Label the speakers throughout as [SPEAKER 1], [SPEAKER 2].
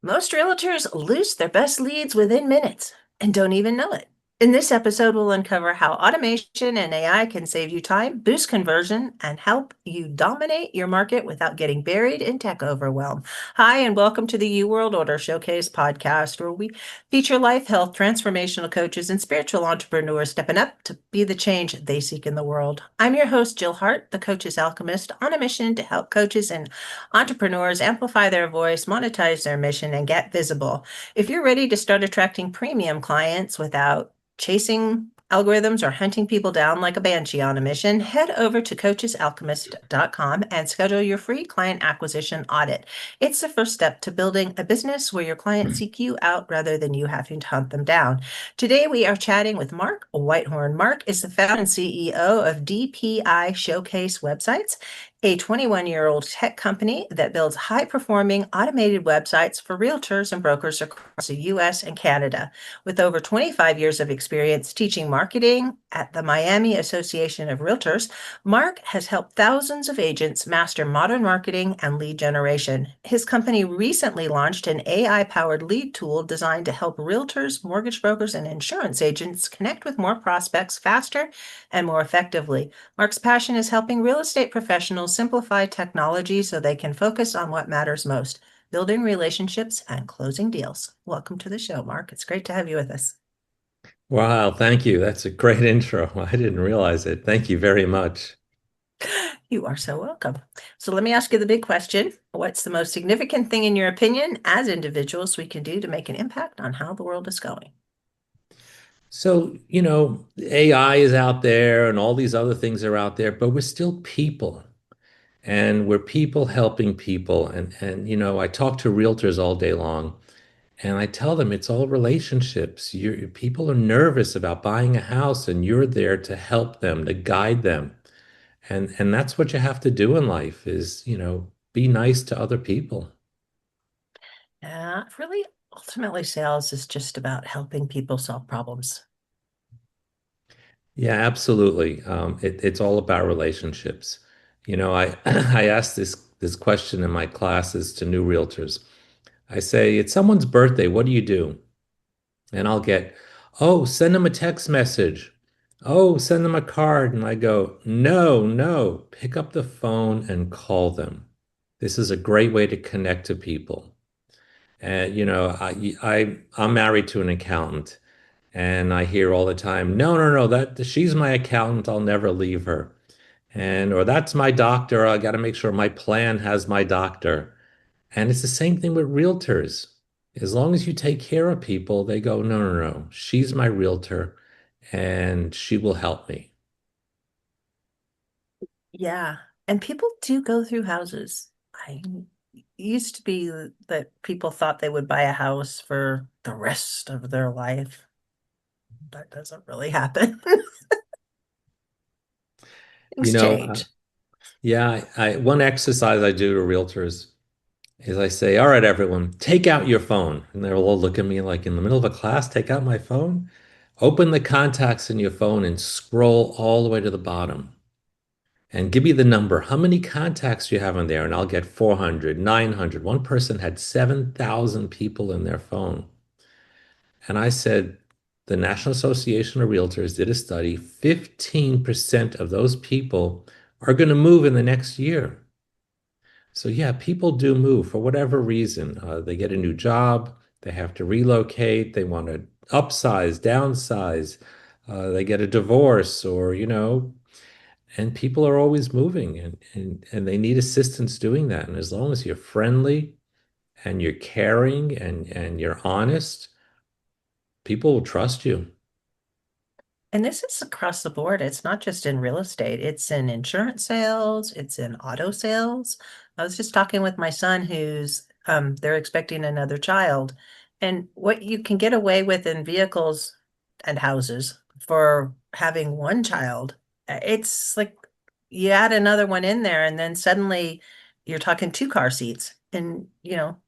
[SPEAKER 1] Most realtors lose their best leads within minutes and don't even know it. In this episode, we'll uncover how automation and AI can save you time, boost conversion, and help you dominate your market without getting buried in tech overwhelm. Hi, and welcome to the U World Order Showcase podcast, where we feature life, health, transformational coaches, and spiritual entrepreneurs stepping up to be the change they seek in the world. I'm your host, Jill Hart, the Coach's Alchemist, on a mission to help coaches and entrepreneurs amplify their voice, monetize their mission, and get visible. If you're ready to start attracting premium clients without chasing algorithms or hunting people down like a banshee on a mission, head over to coachesalchemist.com and schedule your free client acquisition audit. It's the first step to building a business where your clients seek you out rather than you having to hunt them down. Today, we are chatting with Mark Whitehorn. Mark is the founder and CEO of DPI Showcase websites, a 21-year-old tech company that builds high-performing automated websites for realtors and brokers across the US and Canada. With over 25 years of experience teaching marketing at the Miami Association of Realtors, Mark has helped thousands of agents master modern marketing and lead generation. His company recently launched an AI-powered lead tool designed to help realtors, mortgage brokers, and insurance agents connect with more prospects faster and more effectively. Mark's passion is helping real estate professionals simplify technology so they can focus on what matters most, building relationships and closing deals. Welcome to the show, Mark. It's great to have you with us.
[SPEAKER 2] Wow, thank you. That's a great intro. I didn't realize it. Thank you very much.
[SPEAKER 1] You are so welcome. So let me ask you the big question. What's the most significant thing, in your opinion, as individuals we can do to make an impact on how the world is going?
[SPEAKER 2] So, AI is out there and all these other things are out there, but we're still people and we're people helping people. And I talk to realtors all day long and I tell them it's all relationships. People are nervous about buying a house and you're there to help them, to guide them. And that's what you have to do in life is, be nice to other people.
[SPEAKER 1] Really, ultimately, sales is just about helping people solve problems.
[SPEAKER 2] Yeah, absolutely. It's all about relationships. I I ask this question in my classes to new realtors. I say, it's someone's birthday. What do you do? And I'll get, oh, send them a text message. Oh, send them a card. And I go, no, no, pick up the phone and call them. This is a great way to connect to people. And I'm married to an accountant. And I hear all the time, no, no, no, that she's my accountant. I'll never leave her. Or that's my doctor. I got to make sure my plan has my doctor. And it's the same thing with realtors. As long as you take care of people, they go, no, no, no, she's my realtor and she will help me.
[SPEAKER 1] Yeah. And people do go through houses. I used to be that people thought they would buy a house for the rest of their life. That doesn't really happen.
[SPEAKER 2] You
[SPEAKER 1] Things
[SPEAKER 2] know,
[SPEAKER 1] change.
[SPEAKER 2] yeah, one exercise I do to realtors is I say, all right, everyone, take out your phone. And they'll all look at me like in the middle of a class, take out my phone. Open the contacts in your phone and scroll all the way to the bottom and give me the number. How many contacts do you have in there? And I'll get 400, 900. One person had 7,000 people in their phone. And I said, the National Association of Realtors did a study. 15% of those people are going to move in the next year. So, yeah, people do move for whatever reason. They get a new job, they have to relocate, they want to upsize, downsize, they get a divorce, or, and people are always moving and they need assistance doing that. And as long as you're friendly and you're caring and you're honest, people will trust you.
[SPEAKER 1] And this is across the board. It's not just in real estate. It's in insurance sales. It's in auto sales. I was just talking with my son who's they're expecting another child. And what you can get away with in vehicles and houses for having one child, it's like you add another one in there and then suddenly you're talking two car seats. And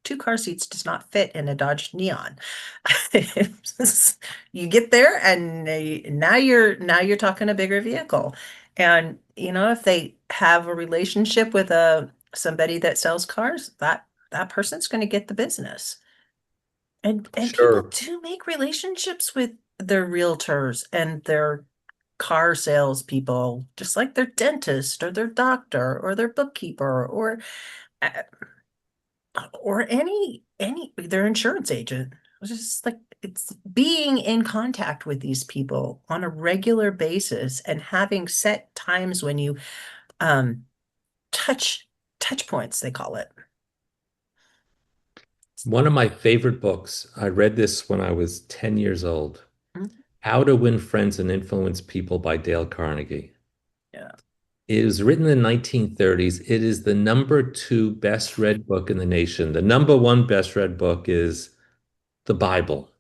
[SPEAKER 1] two car seats does not fit in a Dodge Neon. You get there and now you're talking a bigger vehicle. And if they have a relationship with a somebody that sells cars, that person's going to get the business. And people
[SPEAKER 2] Sure.
[SPEAKER 1] do make relationships with their realtors and their car salespeople, just like their dentist or their doctor or their bookkeeper uh, or any their insurance agent. It's just like it's being in contact with these people on a regular basis and having set times when you um touch points, they call it.
[SPEAKER 2] One of my favorite books, I read this when I was 10 years old.
[SPEAKER 1] Mhm.
[SPEAKER 2] How to Win Friends and Influence People by Dale Carnegie.
[SPEAKER 1] Yeah,
[SPEAKER 2] It was written in the 1930s. It is the number two best read book in the nation. The number one best read book is the Bible.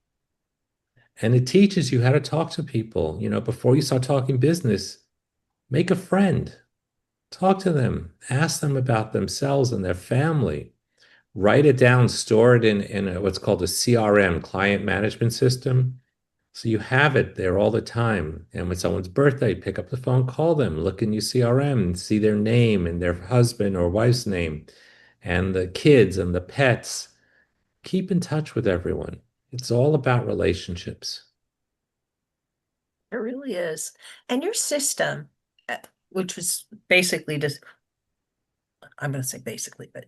[SPEAKER 2] And it teaches you how to talk to people. Before you start talking business, make a friend, talk to them, ask them about themselves and their family. Write it down, store it in what's called a CRM, client management system. So you have it there all the time. And when someone's birthday, pick up the phone, call them, look in your CRM and see their name and their husband or wife's name and the kids and the pets. Keep in touch with everyone. It's all about relationships.
[SPEAKER 1] it really is. And your system, uh, which was basically just, I'm going to say basically, but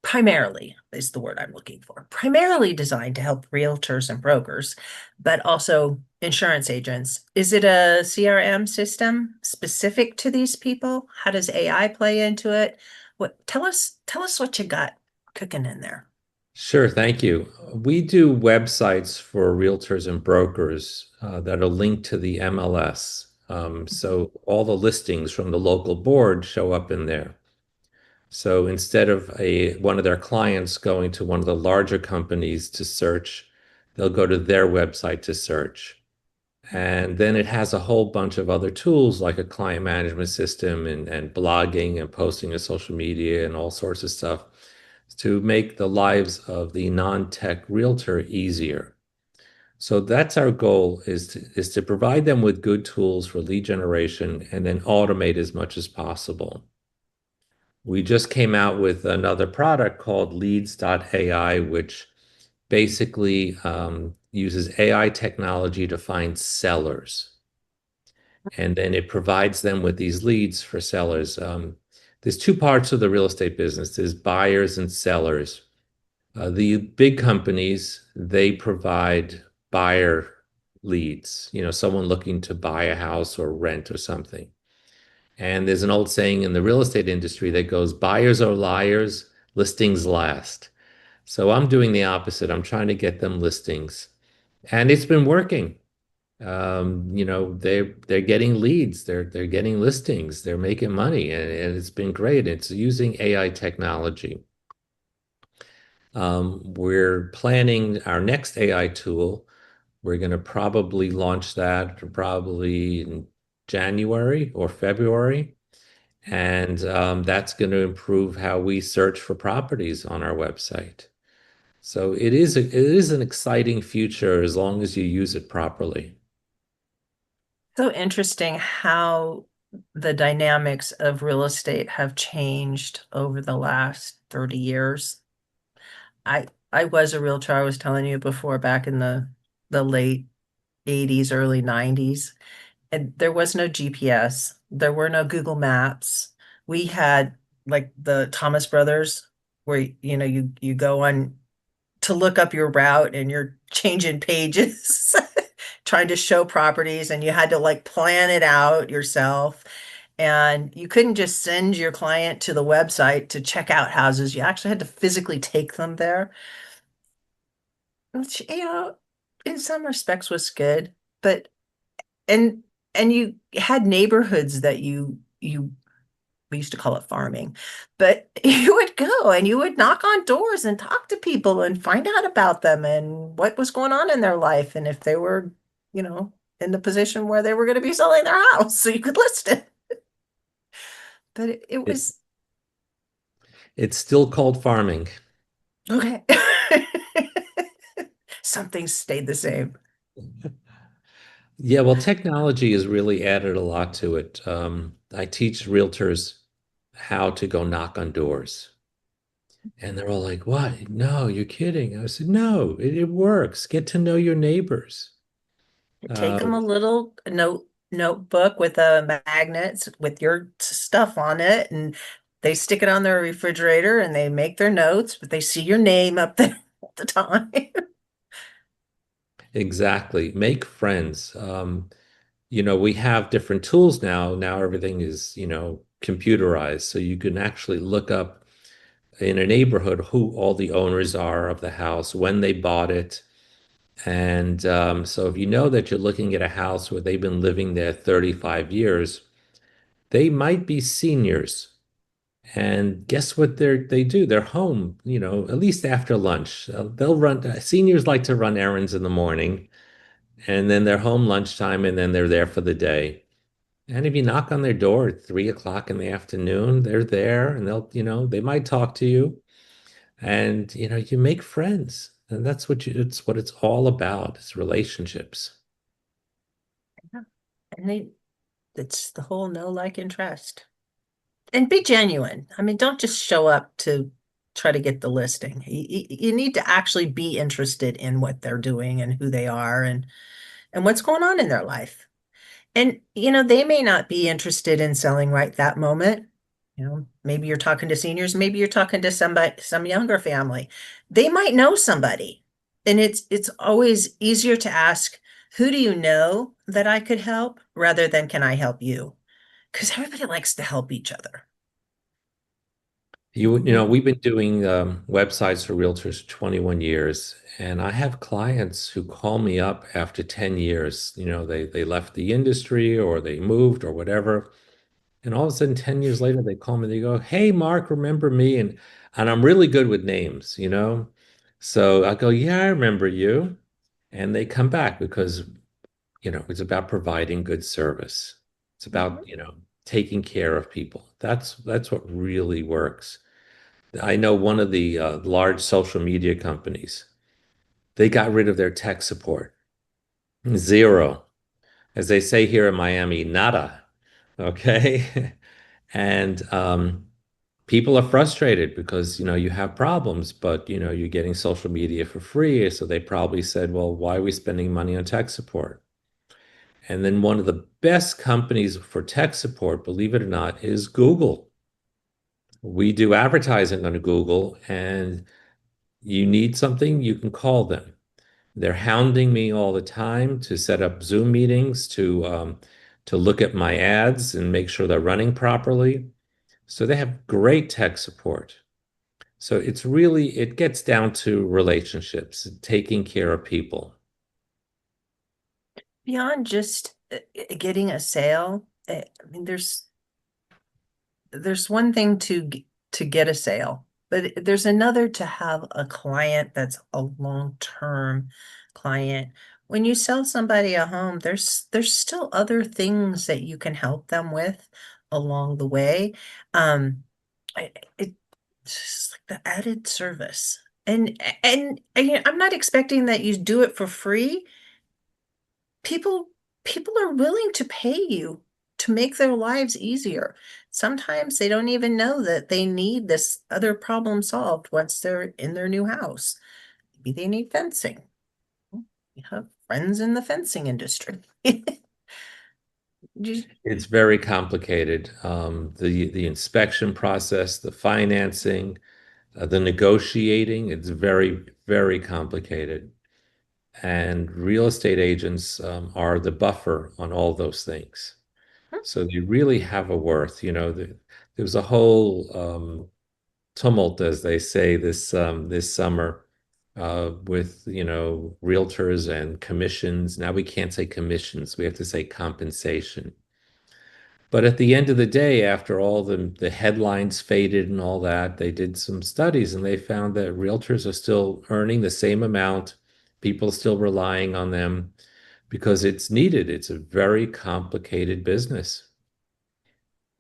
[SPEAKER 1] primarily is the word I'm looking for. Primarily designed to help realtors and brokers, but also insurance agents. Is it a CRM system specific to these people? How does AI play into it? Tell us what you got cooking in there.
[SPEAKER 2] Sure, thank you. We do websites for realtors and brokers that are linked to the MLS. So all the listings from the local board show up in there. So instead of one of their clients going to one of the larger companies to search, they'll go to their website to search. And then it has a whole bunch of other tools like a client management system and blogging and posting to social media and all sorts of stuff to make the lives of the non-tech realtor easier. So that's our goal is to provide them with good tools for lead generation and then automate as much as possible. We just came out with another product called Leads.ai, which basically uses AI technology to find sellers. And then it provides them with these leads for sellers. There's two parts of the real estate business. There's buyers and sellers. The big companies, they provide buyer leads, someone looking to buy a house or rent or something. And there's an old saying in the real estate industry that goes, buyers are liars, listings last. So I'm doing the opposite. I'm trying to get them listings. And it's been working. They're getting leads, they're getting listings, they're making money, and it's been great. It's using AI technology. We're planning our next AI tool. We're going to probably launch that probably in January or February. And that's going to improve how we search for properties on our website. So it is an exciting future as long as you use it properly.
[SPEAKER 1] So interesting how the dynamics of real estate have changed over the last 30 years. I was a realtor, I was telling you before, back in the late 80s, early 90s. And there was no GPS. There were no Google Maps. We had like the Thomas Brothers, where you go on to look up your route and you're changing pages, trying to show properties, and you had to like plan it out yourself. And you couldn't just send your client to the website to check out houses. You actually had to physically take them there, which, in some respects was good. But and and you had neighborhoods that you we used to call it farming, but you would go and you would knock on doors and talk to people and find out about them and what was going on in their life and if they were, in the position where they were going to be selling their house so you could list it. But it
[SPEAKER 2] It,
[SPEAKER 1] was
[SPEAKER 2] it's still called farming.
[SPEAKER 1] okay. Some things stayed the same.
[SPEAKER 2] Yeah, well, technology has really added a lot to it. I teach realtors how to go knock on doors. And they're all like, "What? No, you're kidding." I said, "No, it works. Get to know your neighbors."
[SPEAKER 1] Take
[SPEAKER 2] Uh,
[SPEAKER 1] them a little notebook with a magnets with your stuff on it, and they stick it on their refrigerator and they make their notes, but they see your name up there all the time.
[SPEAKER 2] exactly. Make friends. We have different tools now. Now everything is, computerized. So you can actually look up in a neighborhood who all the owners are of the house, when they bought it. And so if you know that you're looking at a house where they've been living there 35 years, they might be seniors. And guess what they do? They're home, at least after lunch. They'll run, seniors like to run errands in the morning, and then they're home lunchtime, and then they're there for the day. And if you knock on their door at 3 o'clock in the afternoon, they're there and they might talk to you, and you make friends. And it's what it's all about. It's relationships.
[SPEAKER 1] And it's the whole know, like, and trust. And be genuine. I mean, don't just show up to try to get the listing. You need to actually be interested in what they're doing and who they are and what's going on in their life. And, they may not be interested in selling right that moment. Maybe you're talking to seniors, maybe you're talking to some younger family. They might know somebody. And it's always easier to ask, who do you know that I could help rather than can I help you? Because everybody likes to help each other.
[SPEAKER 2] We've been doing websites for realtors for 21 years, and I have clients who call me up after 10 years. They left the industry or they moved or whatever. And all of a sudden, 10 years later, they call me, they go, "Hey, Mark, remember me?" And I'm really good with names. So I go, "Yeah, I remember you." And they come back because, it's about providing good service. It's
[SPEAKER 1] Mhm.
[SPEAKER 2] about, taking care of people. That's what really works. I know one of the large social media companies, they got rid of their tech support. Zero. As they say here in Miami, nada. Okay. And people are frustrated because, you have problems, but, you're getting social media for free. So they probably said, well, why are we spending money on tech support? And then one of the best companies for tech support, believe it or not, is Google. We do advertising on Google, and you need something, you can call them. They're hounding me all the time to set up Zoom meetings to look at my ads and make sure they're running properly. So they have great tech support. So it gets down to relationships, taking care of people.
[SPEAKER 1] Beyond just getting a sale, I mean, there's one thing to get a sale, but there's another to have a client that's a long-term client. When you sell somebody a home, there's still other things that you can help them with along the way. Um, it's just like the added service. And I'm not expecting that you do it for free. People people are willing to pay you to make their lives easier. Sometimes they don't even know that they need this other problem solved once they're in their new house. Maybe they need fencing. You have friends in the fencing industry. Just-
[SPEAKER 2] It's very complicated. The inspection process, the financing, the negotiating, it's very, very complicated. And real estate agents are the buffer on all those things. So they really have a worth. There was a whole tumult, as they say, this summer with realtors and commissions. Now we can't say commissions; we have to say compensation. But at the end of the day, after all the headlines faded and all that, they did some studies and they found that realtors are still earning the same amount. People still relying on them because it's needed. It's a very complicated business.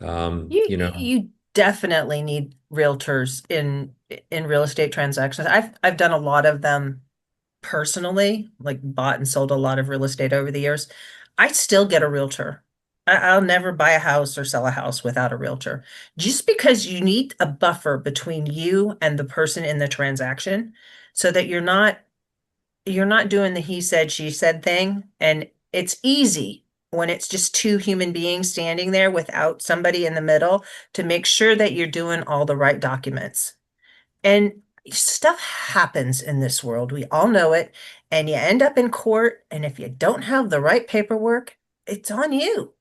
[SPEAKER 1] you definitely need realtors in real estate transactions. I've done a lot of them personally, like bought and sold a lot of real estate over the years. I still get a realtor. I'll never buy a house or sell a house without a realtor. Just because you need a buffer between you and the person in the transaction so that you're not doing the he said, she said thing. And it's easy when it's just two human beings standing there without somebody in the middle to make sure that you're doing all the right documents. And stuff happens in this world. We all know it. And you end up in court. And if you don't have the right paperwork, it's on you.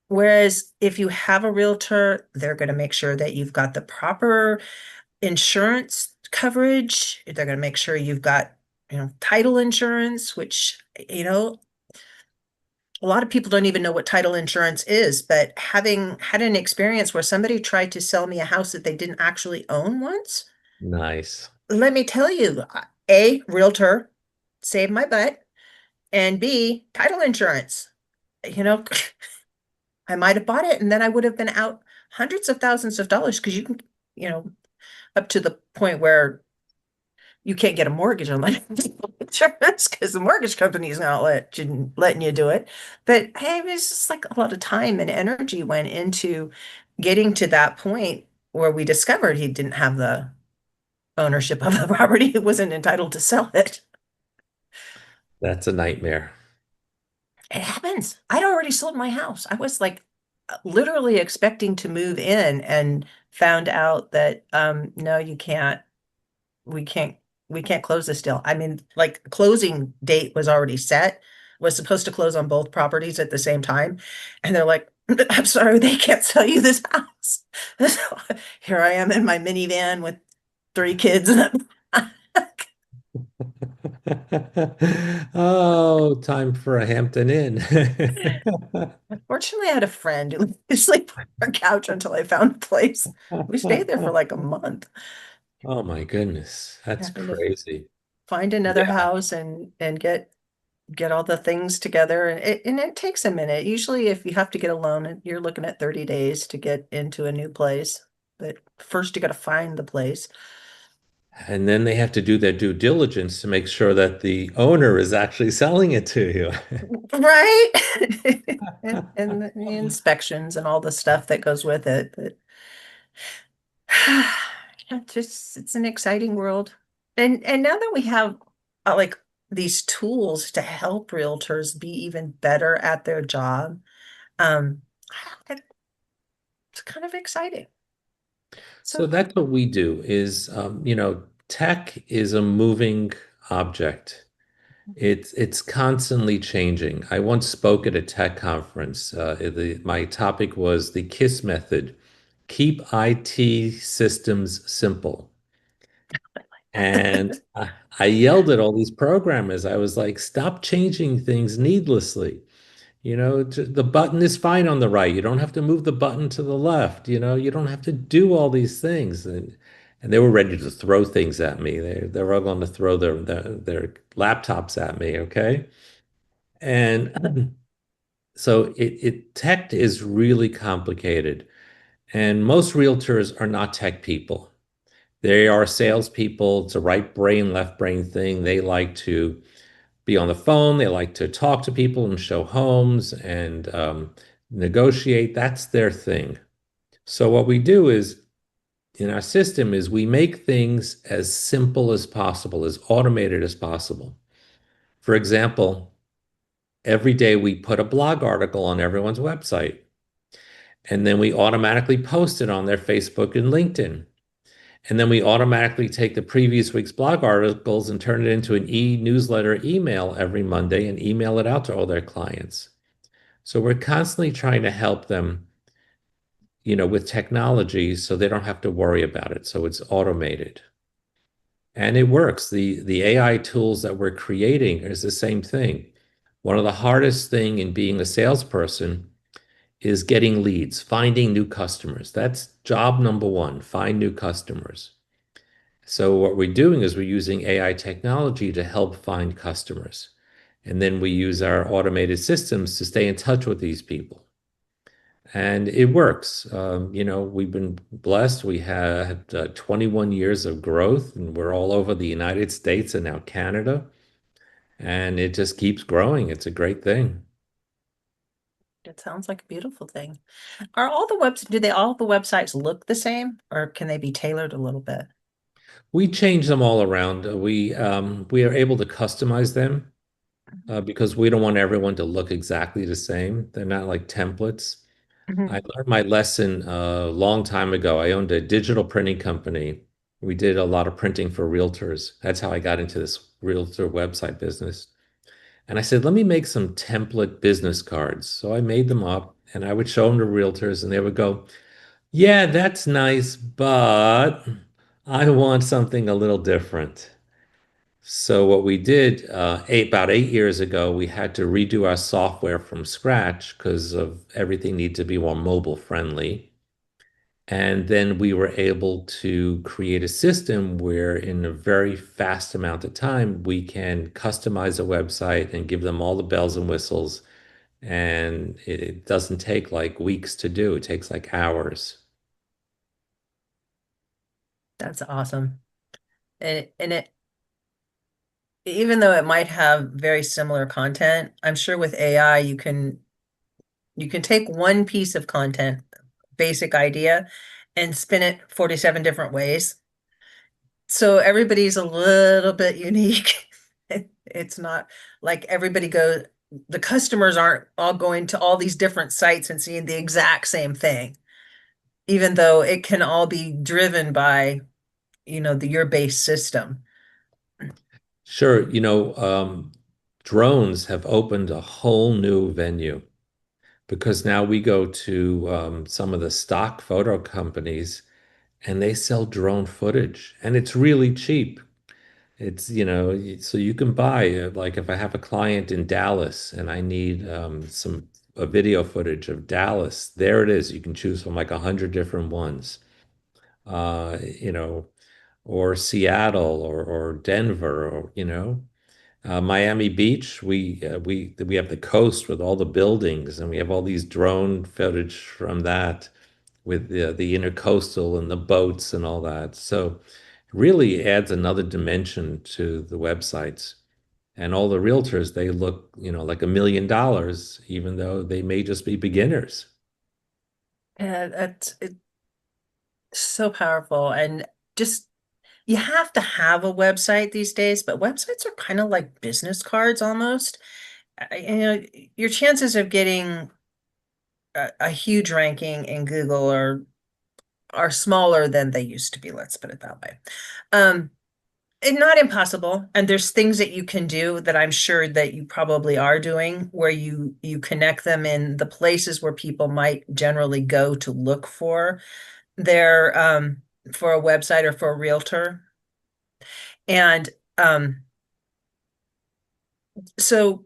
[SPEAKER 1] Whereas if you have a realtor, they're going to make sure that you've got the proper insurance coverage. They're going to make sure you've got, title insurance, which, a lot of people don't even know what title insurance is. But having had an experience where somebody tried to sell me a house that they didn't actually own once,
[SPEAKER 2] Nice.
[SPEAKER 1] let me tell you, A, realtor saved my butt, and B, title insurance. You know, I might have bought it and then I would have been out hundreds of thousands of dollars because you can, you know, up to the point where you can't get a mortgage on life insurance because the mortgage company is not letting you do it. But hey, it was just like a lot of time and energy went into getting to that point where we discovered he didn't have the ownership of the property. He wasn't entitled to sell it.
[SPEAKER 2] That's a nightmare.
[SPEAKER 1] It happens. I'd already sold my house. I was like literally expecting to move in and found out that no, you can't. We can't we can't close this deal. I mean, like closing date was already set, was supposed to close on both properties at the same time. And they're like, I'm sorry, they can't sell you this house. So here I am in my minivan with three kids.
[SPEAKER 2] Oh, time for a Hampton Inn.
[SPEAKER 1] Fortunately, I had a friend who let me sleep on her couch until I found a place. We stayed there for like a month,
[SPEAKER 2] Oh my goodness, that's
[SPEAKER 1] having to
[SPEAKER 2] crazy.
[SPEAKER 1] find another
[SPEAKER 2] Yeah.
[SPEAKER 1] house and get all the things together. And it takes a minute. Usually, if you have to get a loan, you're looking at 30 days to get into a new place. But first, you got to find the place.
[SPEAKER 2] And then they have to do their due diligence to make sure that the owner is actually selling it to you.
[SPEAKER 1] Right? And the inspections and all the stuff that goes with it. But it's an exciting world. And now that we have like these tools to help realtors be even better at their job, um, it's kind of exciting.
[SPEAKER 2] So
[SPEAKER 1] So
[SPEAKER 2] that's what we do is, tech is a moving object. It's constantly changing. I once spoke at a tech conference. My topic was the KISS method. Keep IT systems simple. And I yelled at all these programmers. I was like, stop changing things needlessly. The button is fine on the right. You don't have to move the button to the left. You don't have to do all these things. And they were ready to throw things at me. They're all going to throw their laptops at me. Okay. And so tech is really complicated. And most realtors are not tech people. They are salespeople. It's a right brain, left brain thing. They like to be on the phone. They like to talk to people and show homes and negotiate. That's their thing. So what we do is in our system is we make things as simple as possible, as automated as possible. For example, every day we put a blog article on everyone's website, and then we automatically post it on their Facebook and LinkedIn. And then we automatically take the previous week's blog articles and turn it into an e-newsletter email every Monday and email it out to all their clients. So we're constantly trying to help them, with technology so they don't have to worry about it. So it's automated. And it works. The AI tools that we're creating is the same thing. One of the hardest thing in being a salesperson is getting leads, finding new customers. That's job number one, find new customers. So what we're doing is we're using AI technology to help find customers. And then we use our automated systems to stay in touch with these people. And it works. We've been blessed. We had 21 years of growth, and we're all over the United States and now Canada. And it just keeps growing. It's a great thing.
[SPEAKER 1] It sounds like a beautiful thing. Are all the webs, do they all the websites look the same or can they be tailored a little bit?
[SPEAKER 2] We change them all around. We are able to customize them because we don't want everyone to look exactly the same. They're not like templates.
[SPEAKER 1] Mhm.
[SPEAKER 2] I learned my lesson a long time ago. I owned a digital printing company. We did a lot of printing for realtors. That's how I got into this realtor website business. And I said, let me make some template business cards. So I made them up and I would show them to realtors and they would go, yeah, that's nice, but I want something a little different. So what we did about 8 years ago, we had to redo our software from scratch because of everything needed to be more mobile friendly. And then we were able to create a system where in a very fast amount of time, we can customize a website and give them all the bells and whistles. And it doesn't take like weeks to do. It takes like hours.
[SPEAKER 1] That's awesome. And it, even though it might have very similar content, I'm sure with AI you can take one piece of content, basic idea, and spin it 47 different ways. So everybody's a little bit unique. It's not like everybody goes, the customers aren't all going to all these different sites and seeing the exact same thing, even though it can all be driven by, your base system.
[SPEAKER 2] Sure, drones have opened a whole new venue because now we go to some of the stock photo companies and they sell drone footage and it's really cheap. It's, so you can buy, like if I have a client in Dallas and I need some a video footage of Dallas, there it is. You can choose from like 100 different ones, uh, you know, or Seattle or Denver or, Miami Beach. We have the coast with all the buildings and we have all these drone footage from that with the intercoastal and the boats and all that. So really adds another dimension to the websites. And all the realtors, they look, like $1 million, even though they may just be beginners.
[SPEAKER 1] And it's so powerful. And just, you have to have a website these days, but websites are kind of like business cards almost. Your chances of getting a huge ranking in Google are smaller than they used to be, let's put it that way. Um, and not impossible. And there's things that you can do that I'm sure that you probably are doing where you connect them in the places where people might generally go to look for their for a website or for a realtor. And so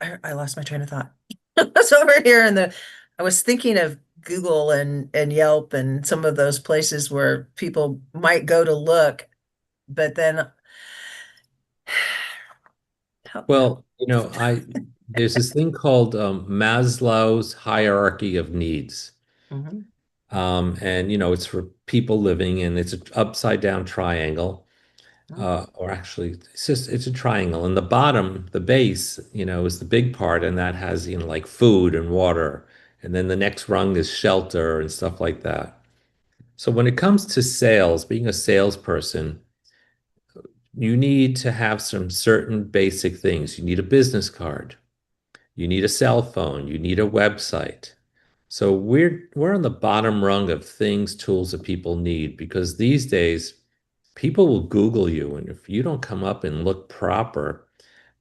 [SPEAKER 1] I lost my train of thought. I was over here and I was thinking of Google and Yelp and some of those places where people might go to look, but then help.
[SPEAKER 2] Well, there's this thing called Maslow's hierarchy of needs.
[SPEAKER 1] Mhm.
[SPEAKER 2] And it's for people living and it's an upside down triangle. Or actually it's a triangle. And the bottom, the base, is the big part, and that has, like food and water. And then the next rung is shelter and stuff like that. So when it comes to sales, being a salesperson, you need to have some certain basic things. You need a business card, you need a cell phone, you need a website. So we're on the bottom rung of things, tools that people need because these days people will Google you, and if you don't come up and look proper,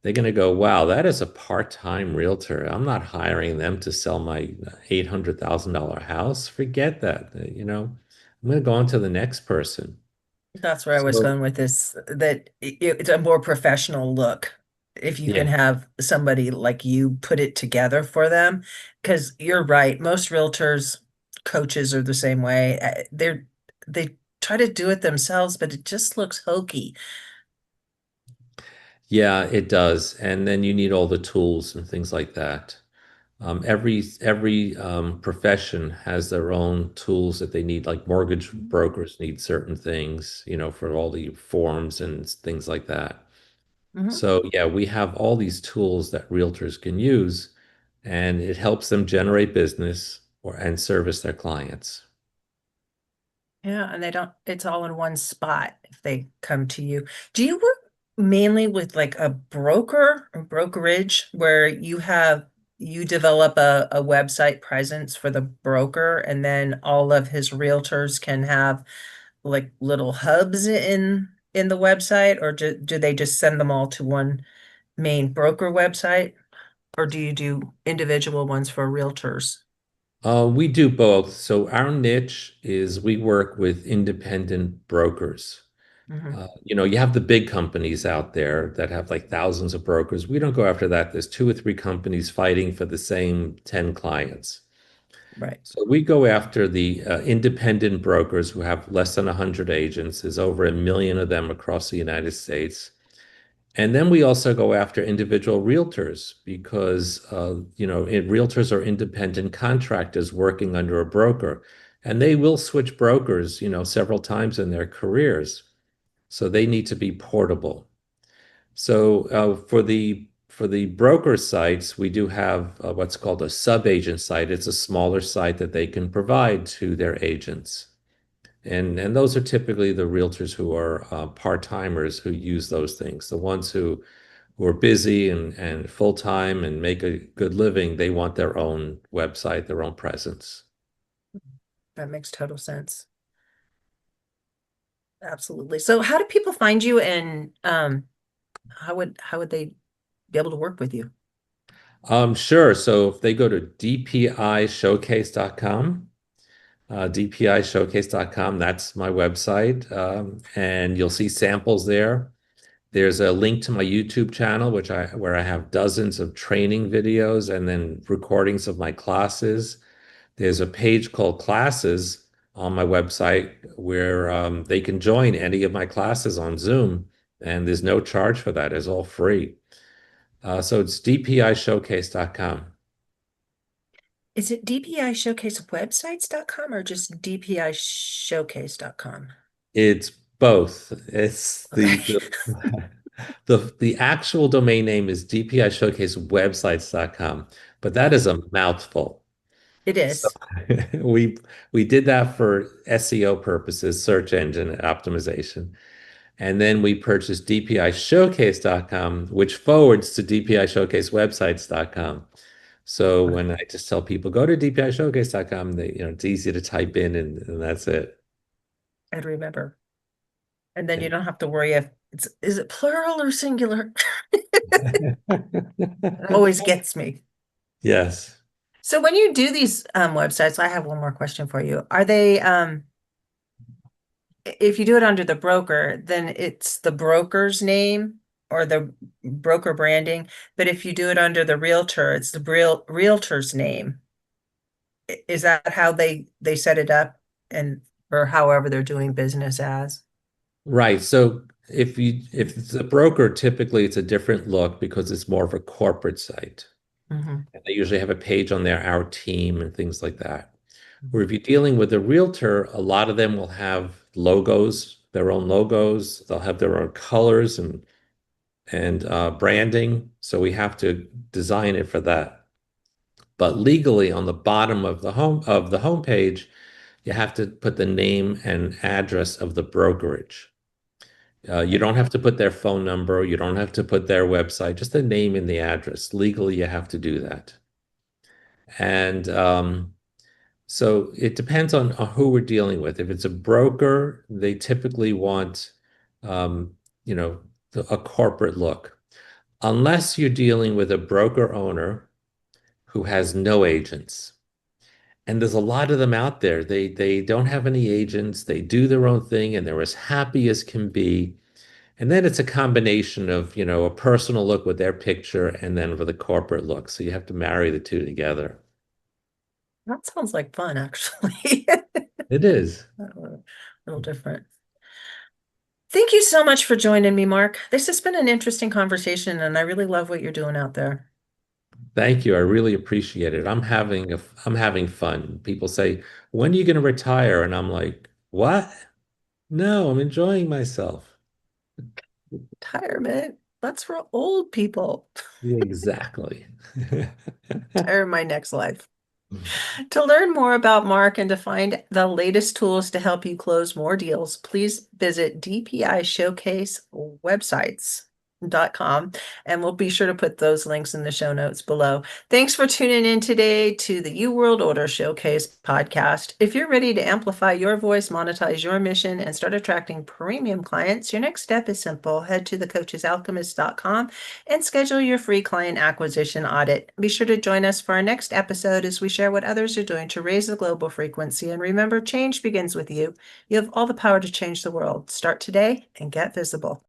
[SPEAKER 2] they're going to go, wow, that is a part-time realtor. I'm not hiring them to sell my $800,000 house. Forget that. I'm going to go on to the next person.
[SPEAKER 1] That's where I was
[SPEAKER 2] So,
[SPEAKER 1] going with this, that it's a more professional look if you can
[SPEAKER 2] yeah,
[SPEAKER 1] have somebody like you put it together for them. Because you're right, most realtors, coaches are the same way. They try to do it themselves, but it just looks hokey.
[SPEAKER 2] yeah, it does. And then you need all the tools and things like that. Every profession has their own tools that they need, like mortgage brokers need certain things, for all the forms and things like that.
[SPEAKER 1] Mhm.
[SPEAKER 2] So yeah, we have all these tools that realtors can use, and it helps them generate business and service their clients.
[SPEAKER 1] Yeah, and they don't, it's all in one spot if they come to you. Do you work mainly with like a broker or brokerage where you develop a website presence for the broker and then all of his realtors can have like little hubs in the website, or do they just send them all to one main broker website? Or do you do individual ones for realtors?
[SPEAKER 2] We do both. So our niche is we work with independent brokers.
[SPEAKER 1] Hmm.
[SPEAKER 2] You have the big companies out there that have like thousands of brokers. We don't go after that. There's two or three companies fighting for the same 10 clients.
[SPEAKER 1] Right.
[SPEAKER 2] So we go after the independent brokers who have less than 100 agents. There's over 1 million of them across the United States. And then we also go after individual realtors because, realtors are independent contractors working under a broker, and they will switch brokers, several times in their careers. So they need to be portable. So for the broker sites, we do have what's called a sub-agent site. It's a smaller site that they can provide to their agents. And those are typically the realtors who are part-timers who use those things. The ones who are busy and full-time and make a good living, they want their own website, their own presence.
[SPEAKER 1] That makes total sense. Absolutely. So how do people find you, and how would they be able to work with you?
[SPEAKER 2] Sure. So if they go to dpishowcase.com, dpishowcase.com, that's my website, and you'll see samples there. There's a link to my YouTube channel, where I have dozens of training videos and then recordings of my classes. There's a page called Classes on my website where they can join any of my classes on Zoom, and there's no charge for that. It's all free. So it's dpishowcase.com.
[SPEAKER 1] Is it DPIShowcasewebsites.com or just DPIShowcase.com?
[SPEAKER 2] It's both. It's
[SPEAKER 1] Okay.
[SPEAKER 2] the actual domain name is dpishowcasewebsites.com, but that is a mouthful.
[SPEAKER 1] It
[SPEAKER 2] So
[SPEAKER 1] is.
[SPEAKER 2] we did that for SEO purposes, search engine optimization. And then we purchased dpishowcase.com, which forwards to dpishowcasewebsites.com. So when I just tell people go to dpishowcase.com, it's easy to type in and that's it.
[SPEAKER 1] I'd remember. And then
[SPEAKER 2] Yeah.
[SPEAKER 1] you don't have to worry if is it plural or singular? It always gets me.
[SPEAKER 2] Yes.
[SPEAKER 1] So when you do these websites, I have one more question for you. Are they if you do it under the broker, then it's the broker's name or the broker branding. But if you do it under the realtor, it's the realtor's name. Is that how they set it up, and or however they're doing business as?
[SPEAKER 2] Right. So if it's a broker, typically it's a different look because it's more of a corporate site.
[SPEAKER 1] Hmm.
[SPEAKER 2] And they usually have a page on there, our team and things like that. Where if you're dealing with a realtor, a lot of them will have logos, their own logos. They'll have their own colors and branding. So we have to design it for that. But legally, on the bottom of the homepage, you have to put the name and address of the brokerage. You don't have to put their phone number. You don't have to put their website, just the name and the address. Legally, you have to do that. And so it depends on who we're dealing with. If it's a broker, they typically want, um, you know, a corporate look. Unless you're dealing with a broker owner who has no agents. And there's a lot of them out there. They don't have any agents. They do their own thing and they're as happy as can be. And then it's a combination of, a personal look with their picture and then with a corporate look. So you have to marry the two together.
[SPEAKER 1] That sounds like fun, actually.
[SPEAKER 2] It is.
[SPEAKER 1] A little different. Thank you so much for joining me, Mark. This has been an interesting conversation, and I really love what you're doing out there.
[SPEAKER 2] Thank you. I really appreciate it. I'm having fun. People say, "When are you going to retire?" And I'm like, "What? No, I'm enjoying myself."
[SPEAKER 1] Retirement. That's for old people
[SPEAKER 2] Exactly.
[SPEAKER 1] or my next life. To learn more about Mark and to find the latest tools to help you close more deals, please visit DPI Showcase websites.com, and we'll be sure to put those links in the show notes below. Thanks for tuning in today to the U World Order Showcase podcast. If you're ready to amplify your voice, monetize your mission, and start attracting premium clients, your next step is simple. Head to thecoachesalchemist.com and schedule your free client acquisition audit. Be sure to join us for our next episode as we share what others are doing to raise the global frequency. And remember, change begins with you. You have all the power to change the world. Start today and get visible.